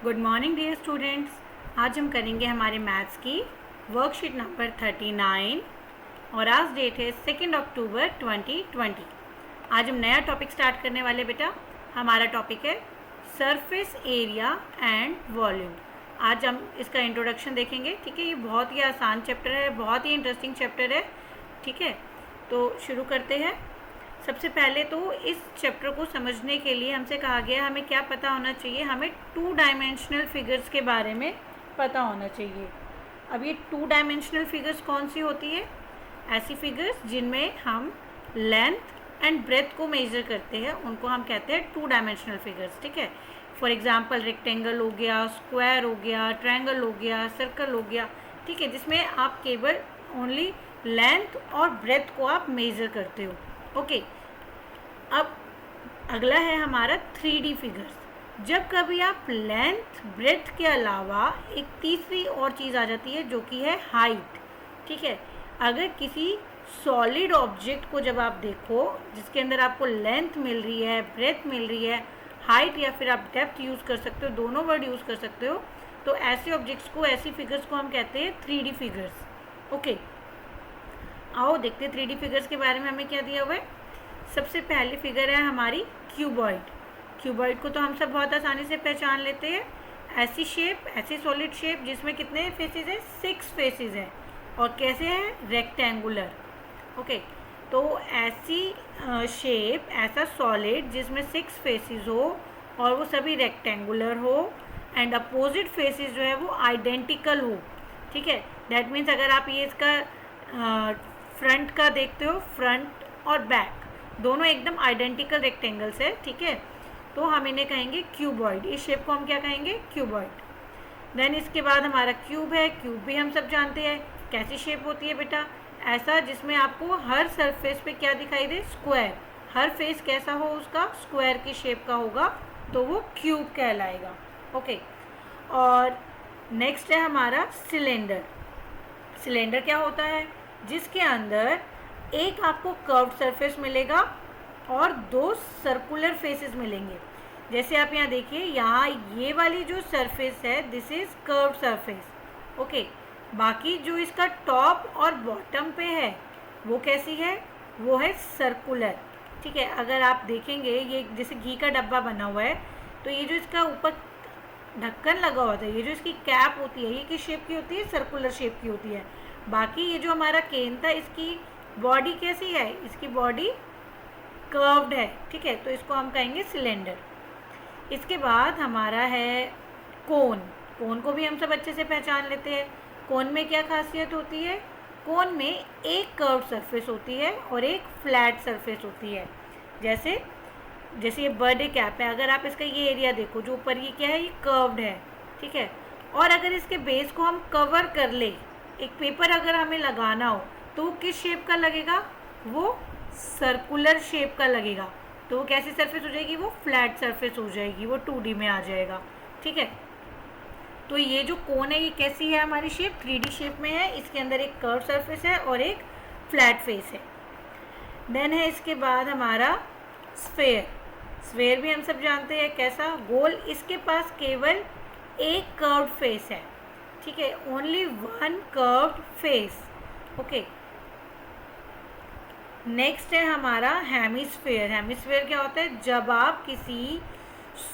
Good morning dear students. आज हम करेंगे हमारे मैथ्स की वर्कशीट नंबर 39 और आज डेट है 2 अक्टूबर 2020। आज हम नया टॉपिक स्टार्ट करने वाले बेटा। हमारा टॉपिक है सरफेस एरिया एंड वॉल्यूम। आज हम इसका इंट्रोडक्शन देखेंगे। ठीक है, ये बहुत ही आसान चैप्टर है, बहुत ही इंटरेस्टिंग चैप्टर है। ठीक है, तो शुरू करते हैं। सबसे पहले तो इस चैप्टर को समझने के लिए हमसे कहा गया हमें क्या पता होना चाहिए, हमें 2 डायमेंशनल फिगर्स के बारे में पता होना चाहिए। अब ये 2 डायमेंशनल फिगर्स कौन सी होती है? ऐसी फिगर्स जिनमें हम लेंथ एंड ब्रेथ को मेजर करते हैं, उनको हम कहते हैं 2 डायमेंशनल फिगर्स। ठीक है, फॉर एग्जांपल रेक्टेंगल हो गया, स्क्वायर हो गया, ट्रायंगल हो गया, सर्कल हो गया। ठीक है, जिसमें आप केवल ओनली लेंथ और ब्रेथ को आप मेजर करते हो। ओके, अब अगला है हमारा 3D फिगर्स। जब कभी आप लेंथ ब्रेथ के अलावा एक तीसरी और चीज़ आ जाती है जो कि है हाइट। ठीक है, अगर किसी सॉलिड ऑब्जेक्ट को जब आप देखो जिसके अंदर आपको लेंथ मिल रही है, ब्रेथ मिल रही है, हाइट या फिर आप डेप्थ यूज़ कर सकते हो, दोनों वर्ड यूज़ कर सकते हो, तो ऐसे ऑब्जेक्ट्स को, ऐसी फिगर्स को हम कहते हैं 3D फिगर्स। ओके, आओ देखते हैं 3D फिगर्स के बारे में हमें क्या दिया हुआ है। सबसे पहली फिगर है हमारी क्यूबॉइड। क्यूबॉइड को तो हम सब बहुत आसानी से पहचान लेते हैं। ऐसी शेप, ऐसी सॉलिड शेप जिसमें कितने फेसेस हैं? 6 फेसेस हैं। और कैसे है? रेक्टेंगुलर। ओके, तो ऐसी शेप, ऐसा सॉलिड जिसमें 6 फेसेस हो और वो सभी रेक्टेंगुलर हो एंड अपोजिट फेसेस जो है वो आइडेंटिकल हो। ठीक है, दैट मीन्स अगर आप ये इसका फ्रंट का देखते हो, फ्रंट और बैक दोनों एकदम आइडेंटिकल रेक्टेंगल्स है। ठीक है, तो हम इन्हें कहेंगे क्यूबॉइड। इस शेप को हम क्या कहेंगे? क्यूबॉइड। देन इसके बाद हमारा क्यूब है। क्यूब भी हम सब जानते हैं कैसी शेप होती है बेटा? ऐसा जिसमें आपको हर सरफेस पे क्या दिखाई दे? स्क्वायर। हर फेस कैसा हो उसका? स्क्वायर की शेप का होगा, तो वो क्यूब कहलाएगा। ओके, और नेक्स्ट है हमारा सिलेंडर। सिलेंडर क्या होता है? जिसके अंदर एक आपको कर्व्ड सरफेस मिलेगा और 2 सर्कुलर फेसेस मिलेंगे। जैसे आप यहाँ देखिए, यहाँ ये वाली जो सरफेस है this is curved surface. Okay, बाकी जो इसका टॉप और बॉटम पे है वो कैसी है? वो है सर्कुलर। ठीक है, अगर आप देखेंगे ये जैसे घी का डब्बा बना हुआ है, तो ये जो इसका ऊपर ढक्कन लगा होता है, ये जो इसकी कैप होती है, ये किस शेप की होती है? सर्कुलर शेप की होती है। बाकी ये जो हमारा केन था, इसकी बॉडी कैसी है? इसकी बॉडी कर्व्ड है। ठीक है, तो इसको हम कहेंगे सिलेंडर। इसके बाद हमारा है कोन। कोन को भी हम सब अच्छे से पहचान लेते हैं। कोन में क्या खासियत होती है? कोन में एक कर्व्ड सरफेस होती है और एक फ्लैट सरफेस होती है। जैसे जैसे ये बर्थडे कैप है, अगर आप इसका ये एरिया देखो, जो ऊपर ये क्या है? ये कर्व्ड है। ठीक है, और अगर इसके बेस को हम कवर कर ले, एक पेपर अगर हमें लगाना हो, तो वो किस शेप का लगेगा? वो सर्कुलर शेप का लगेगा। तो वो कैसी सरफेस हो जाएगी? वो फ्लैट सरफेस हो जाएगी, वो 2D में आ जाएगा। ठीक है, तो ये जो कोन है ये कैसी है? हमारी शेप 3D शेप में है। इसके अंदर एक कर्व सरफेस है और एक फ्लैट फेस है। देन है इसके बाद हमारा स्फेयर। स्फेयर भी हम सब जानते हैं कैसा? गोल। इसके पास केवल एक कर्व्ड फेस है। ठीक है, only 1 curved face. Okay, next है हमारा हेमिस्फेयर। हेमिस्फेयर क्या होता है? जब आप किसी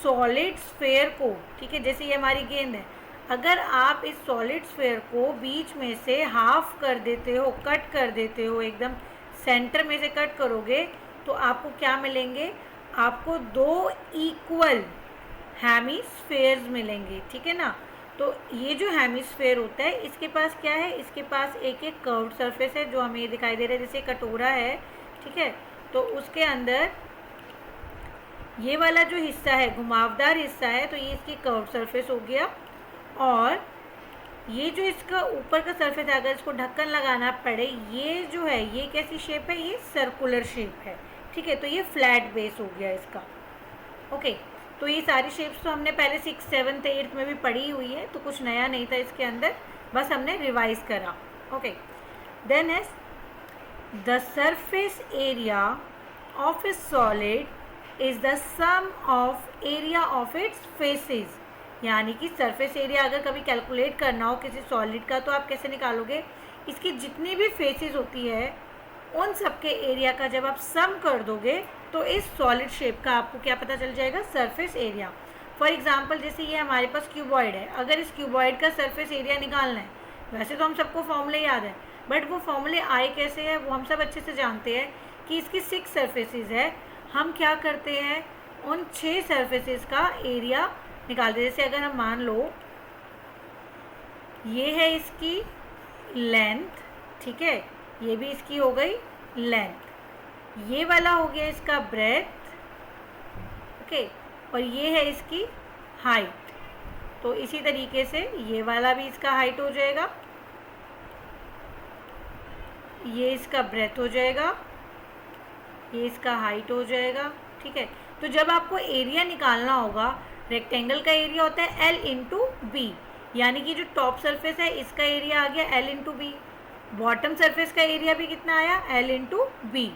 सॉलिड स्फेयर को, ठीक है, जैसे ये हमारी गेंद है, अगर आप इस सॉलिड स्फेयर को बीच में से हाफ कर देते हो, कट कर देते हो, एकदम सेंटर में से कट करोगे, तो आपको क्या मिलेंगे? आपको 2 इक्वल हेमिस्फेयर्स मिलेंगे। ठीक है ना? तो ये जो हेमिस्फेयर होता है, इसके पास क्या है? इसके पास एक एक कर्व्ड सरफेस है, जो हमें ये दिखाई दे रहा है जैसे कटोरा है। ठीक है, तो उसके अंदर ये वाला जो हिस्सा है, घुमावदार हिस्सा है, तो ये इसकी कर्व्ड सरफेस हो गया। और ये जो इसका ऊपर का सरफेस है, अगर इसको ढक्कन लगाना पड़े, ये जो है ये कैसी शेप है? ये सर्कुलर शेप है। ठीक है, तो ये फ्लैट बेस हो गया इसका। ओके, तो ये सारी शेप्स तो हमने पहले 6th 7th 8th में भी पढ़ी हुई है, तो कुछ नया नहीं था इसके अंदर, बस हमने रिवाइज करा। ओके, देन है the surface area of a solid is the sum of area of its faces. यानी कि सरफेस एरिया अगर कभी कैलकुलेट करना हो किसी सॉलिड का तो आप कैसे निकालोगे, इसकी जितनी भी फेसेस होती है उन सब के एरिया का जब आप सम कर दोगे तो इस सॉलिड शेप का आपको क्या पता चल जाएगा, सरफेस एरिया। फॉर एग्जांपल जैसे ये हमारे पास क्यूबॉइड है, अगर इस क्यूबॉइड का सरफेस एरिया निकालना है, वैसे तो हम सबको फॉर्मूले याद है, बट वो फॉर्मूले आए कैसे हैं वो हम सब अच्छे से जानते हैं कि इसकी 6 सरफेसेस है। हम क्या करते हैं, उन 6 सरफेसेस का एरिया निकालते हैं। जैसे अगर हम मान लो ये है इसकी लेंथ, ठीक है, ये भी इसकी हो गई लेंथ, ये वाला हो गया इसका ब्रेथ, ओके, और ये है इसकी हाइट। तो इसी तरीके से ये वाला भी इसका हाइट हो जाएगा, ये इसका ब्रेथ हो जाएगा, ये इसका हाइट हो जाएगा, ठीक है। तो जब आपको एरिया निकालना होगा, रेक्टेंगल का एरिया होता है L इंटू बी, यानी कि जो टॉप सरफेस है इसका एरिया आ गया L into B, bottom surface का एरिया भी कितना आया, L into B,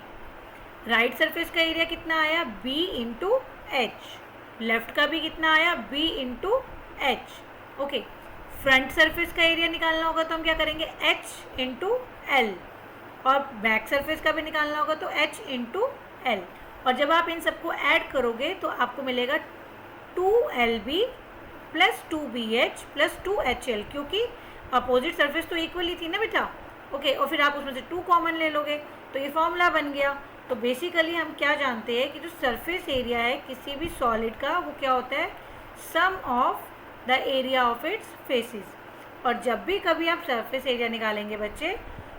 right surface का एरिया कितना आया, B इंटू एच, लेफ्ट का भी कितना आया, B into H, okay. Front surface का एरिया निकालना होगा तो हम क्या करेंगे, H इंटू एल, और बैक सरफेस का भी निकालना होगा तो H इंटू एल, और जब आप इन सबको ऐड करोगे तो आपको मिलेगा 2LB plus 2BH plus 2HL, क्योंकि अपोजिट सरफेस तो इक्वली थी ना बेटा, ओके। और फिर आप उसमें से 2 कॉमन ले लोगे तो ये फॉर्मूला बन गया। तो बेसिकली हम क्या जानते हैं कि जो सरफेस एरिया है किसी भी सॉलिड का वो क्या होता है, sum of the area of its faces. और जब भी कभी आप सरफेस एरिया निकालेंगे बच्चे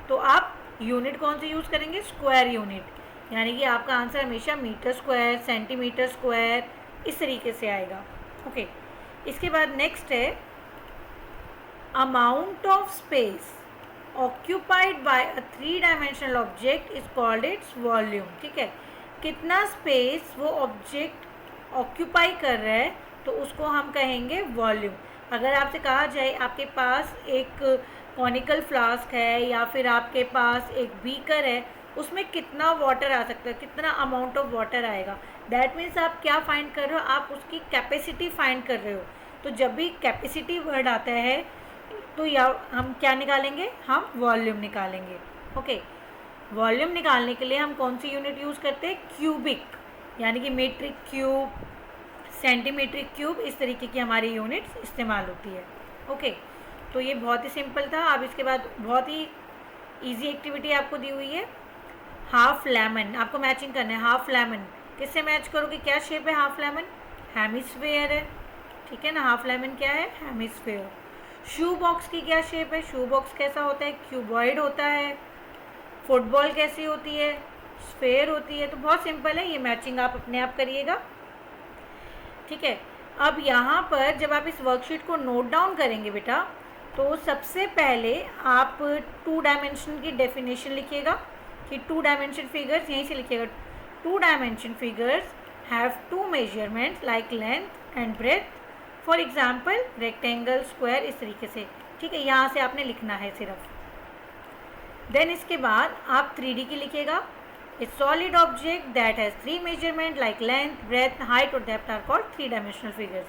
तो आप यूनिट कौन सी यूज़ करेंगे, स्क्वायर यूनिट, यानी कि आपका आंसर हमेशा मीटर स्क्वायर, सेंटीमीटर स्क्वायर इस तरीके से आएगा, ओके। इसके बाद नेक्स्ट है amount of space occupied by a 3 dimensional object is called its volume, ठीक है। कितना स्पेस वो ऑब्जेक्ट ऑक्यूपाई कर रहा है तो उसको हम कहेंगे वॉल्यूम। अगर आपसे कहा जाए आपके पास एक कॉनिकल फ्लास्क है या फिर आपके पास एक बीकर है, उसमें कितना वाटर आ सकता है, कितना अमाउंट ऑफ वाटर आएगा, दैट मीन्स आप क्या फाइंड कर रहे हो, आप उसकी कैपेसिटी फाइंड कर रहे हो। तो जब भी कैपेसिटी वर्ड आता है तो या हम क्या निकालेंगे, हम वॉल्यूम निकालेंगे, ओके। वॉल्यूम निकालने के लिए हम कौन सी यूनिट यूज़ करते हैं, क्यूबिक, यानी कि मीट्रिक क्यूब, सेंटीमीट्रिक क्यूब, इस तरीके की हमारी यूनिट्स इस्तेमाल होती है, ओके। तो ये बहुत ही सिंपल था। अब इसके बाद बहुत ही इजी एक्टिविटी आपको दी हुई है, हाफ लेमन, आपको मैचिंग करना है। हाफ लेमन किससे मैच करोगे, क्या शेप है हाफ लेमन, हेमिस्फेयर है, ठीक है ना, हाफ लेमन क्या है, हेमिस्फेयर। शू बॉक्स की क्या शेप है, शू बॉक्स कैसा होता है, क्यूबॉइड होता है। फुटबॉल कैसी होती है, स्फेयर होती है। तो बहुत सिंपल है, ये मैचिंग आप अपने आप करिएगा, ठीक है। अब यहाँ पर जब आप इस वर्कशीट को नोट डाउन करेंगे बेटा, तो सबसे पहले आप 2 डायमेंशन की डेफिनेशन लिखिएगा कि 2 डायमेंशन फिगर्स, यहीं से लिखिएगा, 2 dimension figures have 2 measurements like length and breadth, for example rectangle, square, इस तरीके से, ठीक है। यहाँ से आपने लिखना है सिर्फ। देन इसके बाद आप 3D की लिखिएगा, a solid object that has 3 measurement like length, breadth, height और depth are called 3 dimensional figures,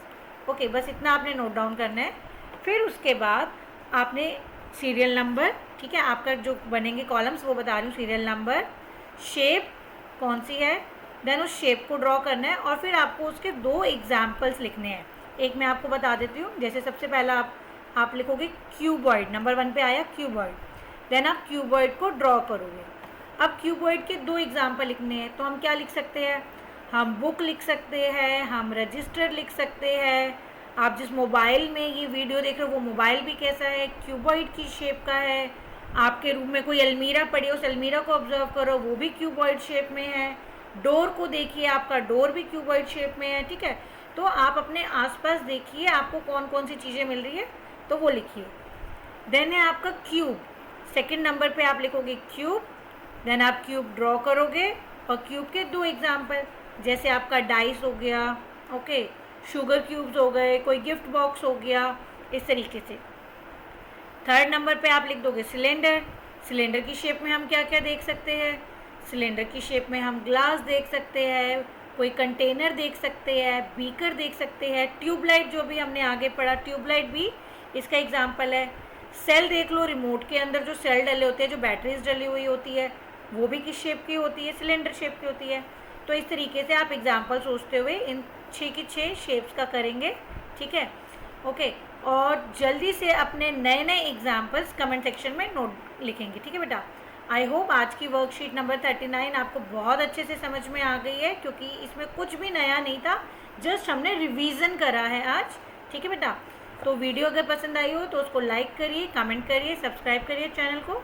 okay. बस इतना आपने नोट डाउन करना है। फिर उसके बाद आपने सीरियल नंबर, ठीक है, आपका जो बनेंगे कॉलम्स वो बता रही हूँ, सीरियल नंबर, शेप कौन सी है, देन उस शेप को ड्रॉ करना है, और फिर आपको उसके 2 एग्जाम्पल्स लिखने हैं। एक मैं आपको बता देती हूँ, जैसे सबसे पहला आप लिखोगे क्यूबॉइड, नंबर 1 पे आया क्यूबॉइड, देन आप क्यूबॉइड को ड्रॉ करोगे। अब क्यूबॉइड के 2 एग्जाम्पल लिखने हैं, तो हम क्या लिख सकते हैं, हम बुक लिख सकते हैं, हम रजिस्टर लिख सकते हैं। आप जिस मोबाइल में ये वीडियो देख रहे हो वो मोबाइल भी कैसा है, क्यूबॉइड की शेप का है। आपके रूम में कोई अलमीरा पड़ी है, उस अलमीरा को ऑब्जर्व करो, वो भी क्यूबॉइड शेप में है। डोर को देखिए, आपका डोर भी क्यूबॉइड शेप में है, ठीक है। तो आप अपने आसपास देखिए आपको कौन कौन सी चीज़ें मिल रही है तो वो लिखिए। देन है आपका क्यूब, सेकंड नंबर पे आप लिखोगे क्यूब, देन आप क्यूब ड्रॉ करोगे, और क्यूब के 2 एग्जाम्पल, जैसे आपका डाइस हो गया, ओके, शुगर क्यूब्स हो गए, कोई गिफ्ट बॉक्स हो गया, इस तरीके से। थर्ड नंबर पे आप लिख दोगे सिलेंडर, सिलेंडर की शेप में हम क्या क्या देख सकते हैं, सिलेंडर की शेप में हम ग्लास देख सकते हैं, कोई कंटेनर देख सकते हैं, बीकर देख सकते हैं, ट्यूबलाइट जो भी हमने आगे पढ़ा, ट्यूबलाइट भी इसका एग्जाम्पल है। सेल देख लो, रिमोट के अंदर जो सेल डले होते हैं, जो बैटरीज डली हुई होती है, वो भी किस शेप की होती है, सिलेंडर शेप की होती है। तो इस तरीके से आप एग्जाम्पल सोचते हुए इन 6 की 6 शेप्स का करेंगे, ठीक है, ओके। और जल्दी से अपने नए नए एग्जाम्पल्स कमेंट सेक्शन में नोट लिखेंगे, ठीक है बेटा। आई होप आज की वर्कशीट नंबर 39 आपको बहुत अच्छे से समझ में आ गई है, क्योंकि इसमें कुछ भी नया नहीं था, जस्ट हमने रिवीजन करा है आज, ठीक है बेटा। तो वीडियो अगर पसंद आई हो तो उसको लाइक करिए, कमेंट करिए, सब्सक्राइब करिए चैनल को।